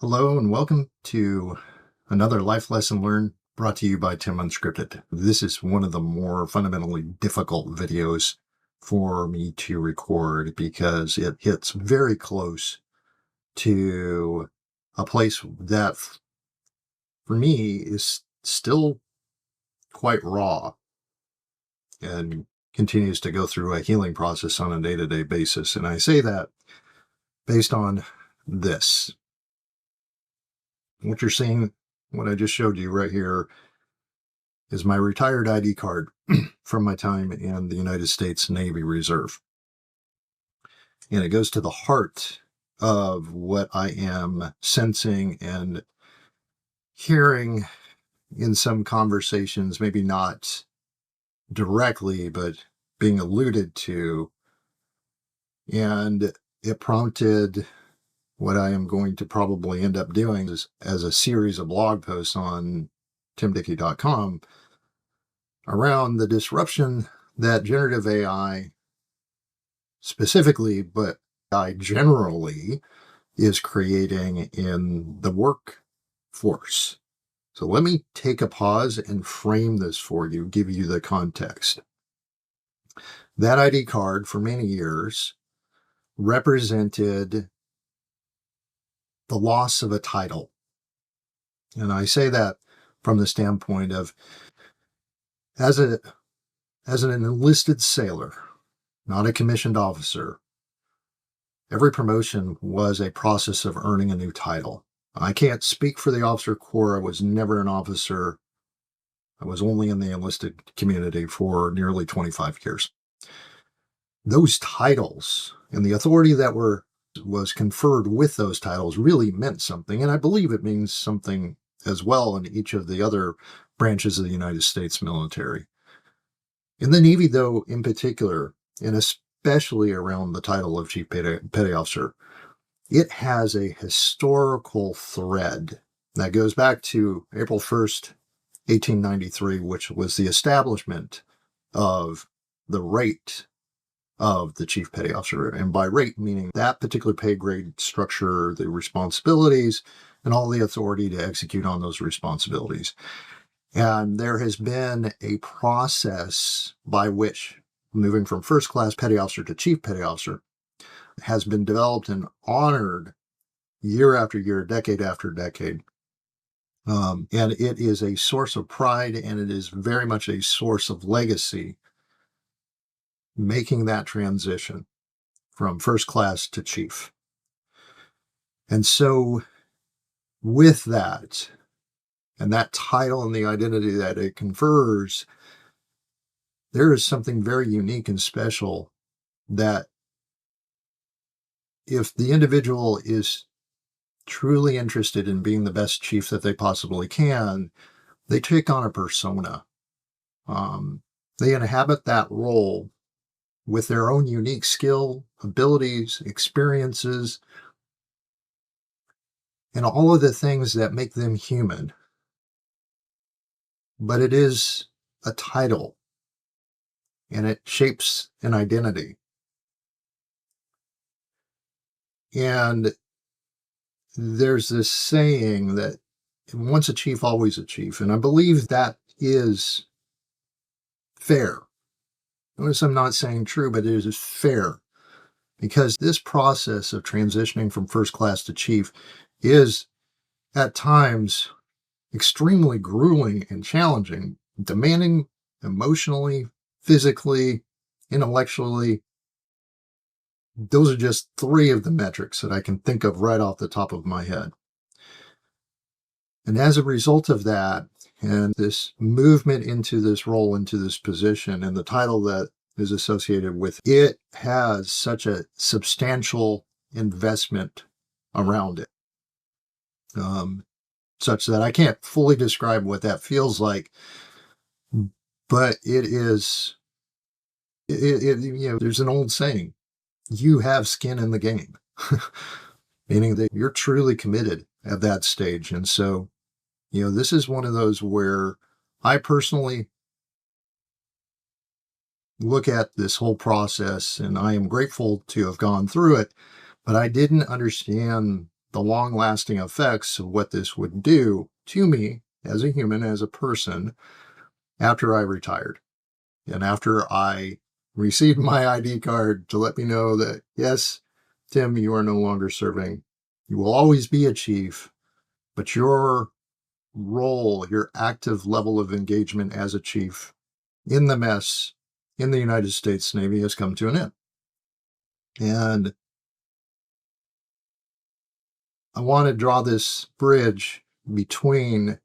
Hello and welcome to another life lesson learned brought to you by Tim Unscripted. This is one of the more fundamentally difficult videos for me to record because it hits very close to a place that for me is still quite raw and continues to go through a healing process on a day-to-day basis. And I say that based on this. What you're seeing, what I just showed you right here, is my retired ID card from my time in the United States Navy Reserve. And it goes to the heart of what I am sensing and hearing in some conversations, maybe not directly, but being alluded to. And it prompted what I am going to probably end up doing is as a series of blog posts on timdickey.com around the disruption that generative AI specifically, but AI generally, is creating in the workforce. So let me take a pause and frame this for you, give you the context. That ID card for many years represented the loss of a title. And I say that from the standpoint of as an enlisted sailor, not a commissioned officer, every promotion was a process of earning a new title. I can't speak for the officer corps. I was never an officer. I was only in the enlisted community for nearly 25 years. Those titles and the authority that was conferred with those titles really meant something, and I believe it means something as well in each of the other branches of the United States military. In the Navy, though, in particular, and especially around the title of Chief Petty Officer, it has a historical thread that goes back to April 1st, 1893, which was the establishment of the rate of the Chief Petty Officer. And by rate, meaning that particular pay grade structure, the responsibilities, and all the authority to execute on those responsibilities. And there has been a process by which moving from first class petty officer to chief petty officer has been developed and honored year after year, decade after decade. And it is a source of pride, and it is very much a source of legacy, making that transition from first class to chief. And so with that, and that title and the identity that it confers, there is something very unique and special that if the individual is truly interested in being the best chief that they possibly can, they take on a persona. They inhabit that role with their own unique skill, abilities, experiences, and all of the things that make them human. But it is a title, and it shapes an identity. And there's this saying that once a chief, always a chief. And I believe that is fair. Notice I'm not saying true, but it is fair. Because this process of transitioning from first class to chief is at times extremely grueling and challenging, demanding emotionally, physically, intellectually. Those are just three of the metrics that I can think of right off the top of my head. And as a result of that, and this movement into this role, into this position, and the title that is associated with it has such a substantial investment around it, such that I can't fully describe what that feels like, but it is, there's an old saying, you have skin in the game, meaning that you're truly committed at that stage. And so, this is one of those where I personally look at this whole process, and I am grateful to have gone through it, but I didn't understand the long-lasting effects of what this would do to me as a human, as a person, after I retired. And after I received my ID card to let me know that, yes, Tim, you are no longer serving. You will always be a chief, but your role, your active level of engagement as a chief in the mess in the United States Navy has come to an end. And I want to draw this bridge between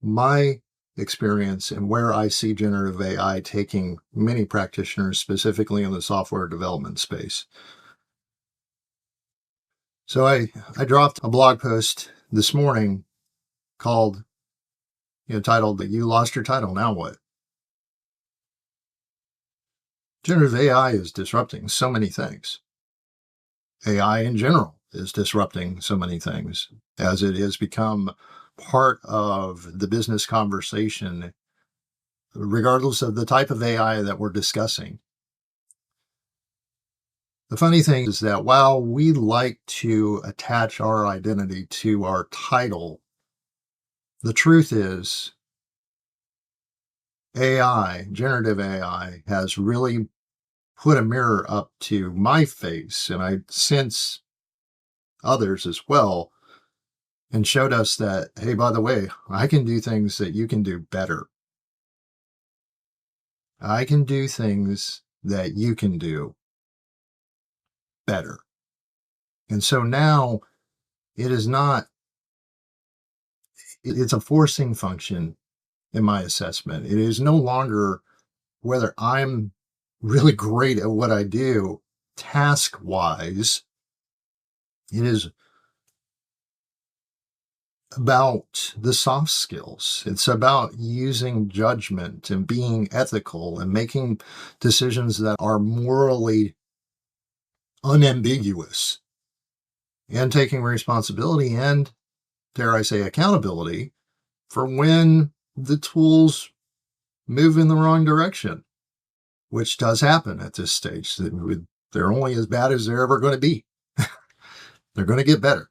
my experience and where I see generative AI taking many practitioners, specifically in the software development space. So I dropped a blog post this morning called, titled that You Lost Your Title, Now What? Generative AI is disrupting so many things. AI in general is disrupting so many things as it has become part of the business conversation, regardless of the type of AI that we're discussing. The funny thing is that while we like to attach our identity to our title, the truth is AI, generative AI, has really put a mirror up to my face, and I sense others as well, and showed us that, hey, by the way, I can do things that you can do better. I can do things that you can do better. And so now it is not, it's a forcing function in my assessment. It is no longer whether I'm really great at what I do task wise. It is about the soft skills. It's about using judgment and being ethical and making decisions that are morally unambiguous, and taking responsibility and, dare I say, accountability for when the tools move in the wrong direction, which does happen at this stage. They're only as bad as they're ever going to be. They're going to get better.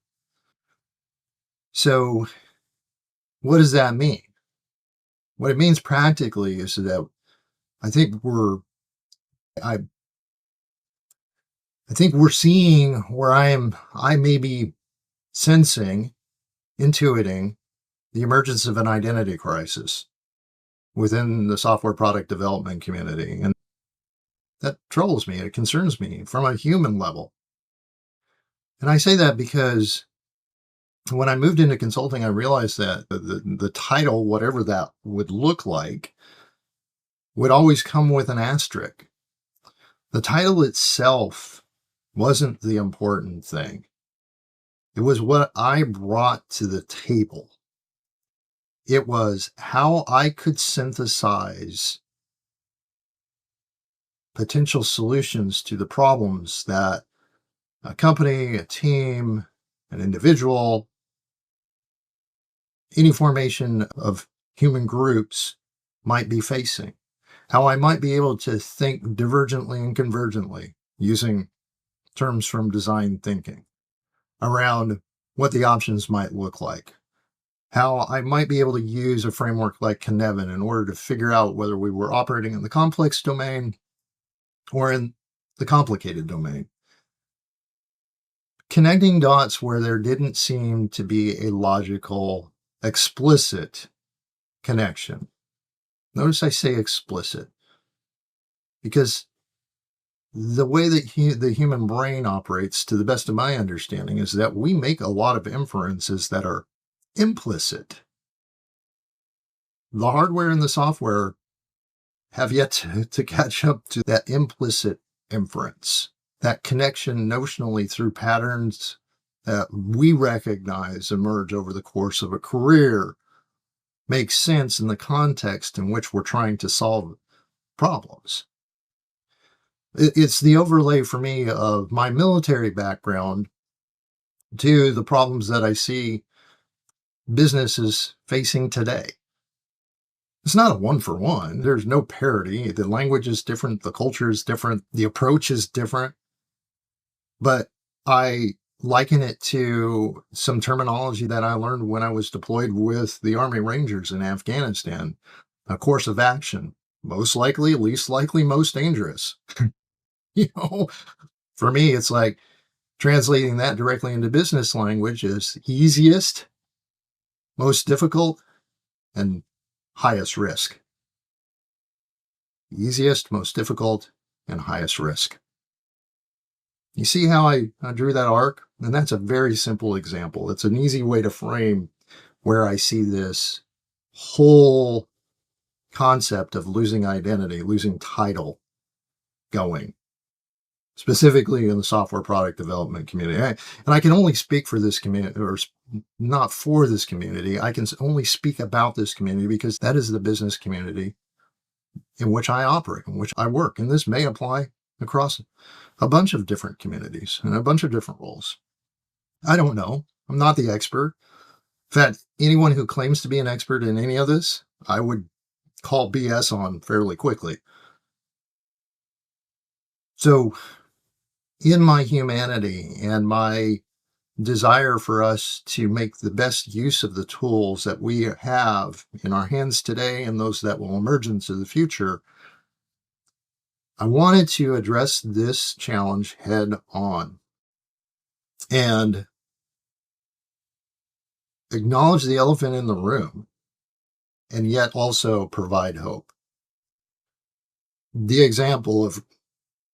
So what does that mean? What it means practically is that I think we're seeing where I may be sensing, intuiting the emergence of an identity crisis within the software product development community. And that troubles me. It concerns me from a human level. And I say that because when I moved into consulting, I realized that the title, whatever that would look like, would always come with an asterisk. The title itself wasn't the important thing. It was what I brought to the table. It was how I could synthesize potential solutions to the problems that a company, a team, an individual, any formation of human groups might be facing. How I might be able to think divergently and convergently, using terms from design thinking, around what the options might look like. How I might be able to use a framework like Cynefin in order to figure out whether we were operating in the complex domain or in the complicated domain. Connecting dots where there didn't seem to be a logical, explicit connection. Notice I say explicit, because the way that the human brain operates, to the best of my understanding, is that we make a lot of inferences that are implicit. The hardware and the software have yet to catch up to that implicit inference, that connection notionally through patterns that we recognize emerge over the course of a career, makes sense in the context in which we're trying to solve problems. It's the overlay for me of my military background to the problems that I see businesses facing today. It's not a one for one. There's no parity. The language is different. The culture is different. The approach is different. But I liken it to some terminology that I learned when I was deployed with the Army Rangers in Afghanistan. A course of action, most likely, least likely, most dangerous. You know, for me, it's like translating that directly into business language is easiest, most difficult, and highest risk. Easiest, most difficult, and highest risk. You see how I drew that arc? And that's a very simple example. It's an easy way to frame where I see this whole concept of losing identity, losing title going, specifically in the software product development community. And I can only speak for this community, or not for this community. I can only speak about this community because that is the business community in which I operate, in which I work. And this may apply across a bunch of different communities and a bunch of different roles. I don't know. I'm not the expert. In fact, anyone who claims to be an expert in any of this, I would call BS on fairly quickly. So, in my humanity and my desire for us to make the best use of the tools that we have in our hands today and those that will emerge into the future, I wanted to address this challenge head on and acknowledge the elephant in the room and yet also provide hope. The example of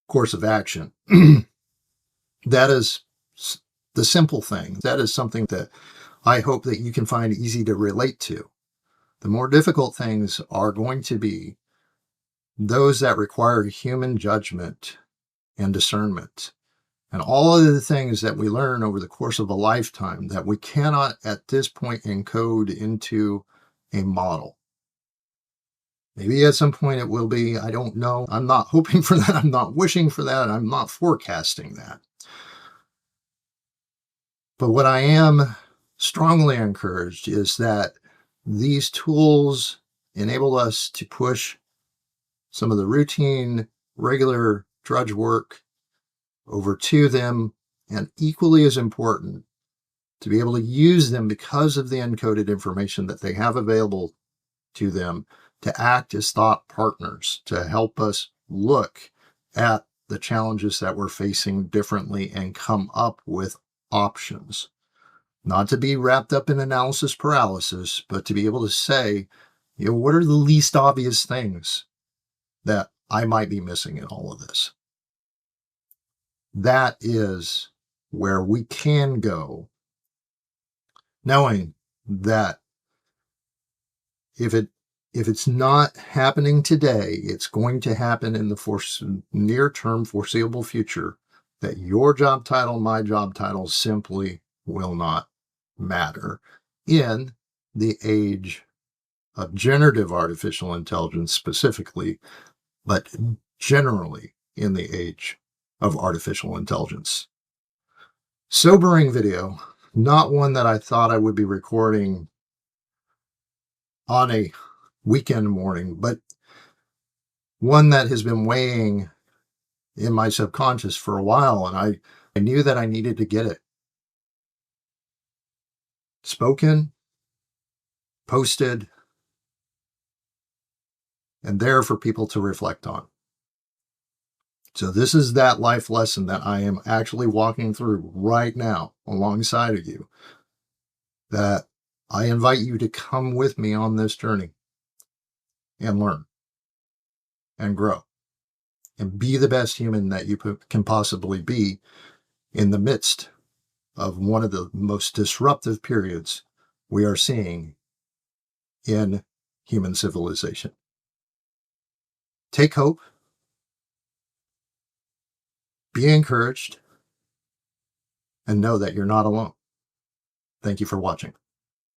course of action, that is the simple thing. That is something that I hope that you can find easy to relate to. The more difficult things are going to be those that require human judgment and discernment. And all of the things that we learn over the course of a lifetime that we cannot at this point encode into a model. Maybe at some point it will be, I don't know. I'm not hoping for that. I'm not wishing for that. I'm not forecasting that. But what I am strongly encouraged is that these tools enable us to push some of the routine, regular drudge work over to them, and equally as important, to be able to use them because of the encoded information that they have available to them to act as thought partners, to help us look at the challenges that we're facing differently and come up with options. Not to be wrapped up in analysis paralysis, but to be able to say, what are the least obvious things that I might be missing in all of this? That is where we can go, knowing that if it's not happening today, it's going to happen in the near-term foreseeable future, that your job title, my job title simply will not matter in the age of generative artificial intelligence specifically, but generally in the age of artificial intelligence. Sobering video, not one that I thought I would be recording on a weekend morning, but one that has been weighing in my subconscious for a while, and I knew that I needed to get it spoken, posted, and there for people to reflect on. So this is that life lesson that I am actually walking through right now alongside of you, that I invite you to come with me on this journey and learn and grow and be the best human that you can possibly be in the midst of one of the most disruptive periods we are seeing in human civilization. Take hope, be encouraged, and know that you're not alone. Thank you for watching.